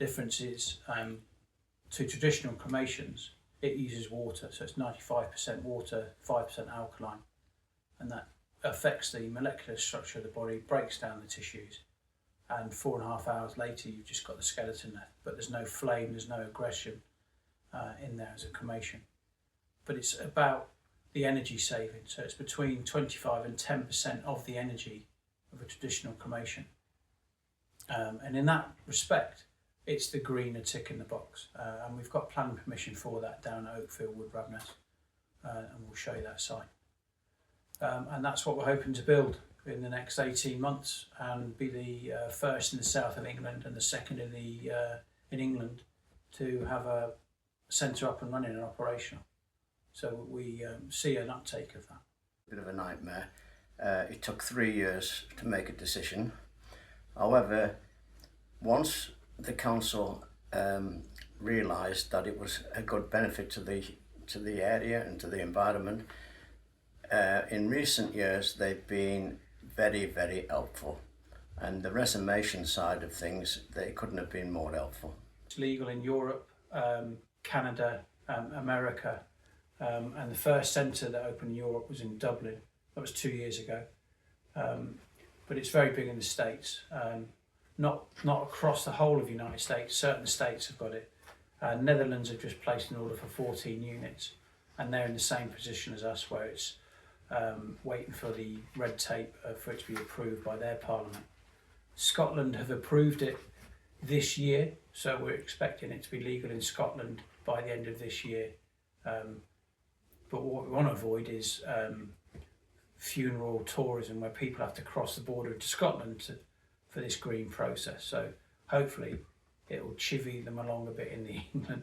Difference is to traditional cremations, it uses water, so it's 95% water, 5% alkaline, and that affects the molecular structure of the body, breaks down the tissues, and 4.5 hours later you've just got the skeleton left, but there's no flame, there's no aggression in there as a cremation. But it's about the energy saving, so it's between 25 and 10% of the energy of a traditional cremation. And in that respect, it's the greener tick in the box, and we've got planning permission for that down at Oakfield Wood Wrabness, and we'll show you that site. And that's what we're hoping to build in the next 18 months, and be the first in the south of England and the second in England to have a centre up and running and operational. So we see an uptake of that. Bit of a nightmare. It took 3 years to make a decision. However, once the council realised that it was a good benefit to the area and to the environment, in recent years they've been very, very helpful, and the Resomation side of things, they couldn't have been more helpful. It's legal in Europe, Canada, America, and the first centre that opened in Europe was in Dublin. That was 2 years ago, but it's very big in the States. Not across the whole of the United States. Certain states have got it. Netherlands have just placed an order for 14 units, and they're in the same position as us, where it's waiting for the red tape for it to be approved by their parliament. Scotland have approved it this year, so we're expecting it to be legal in Scotland by the end of this year. But what we want to avoid is funeral tourism, where people have to cross the border into Scotland for this green process. So hopefully it will chivvy them along a bit in the England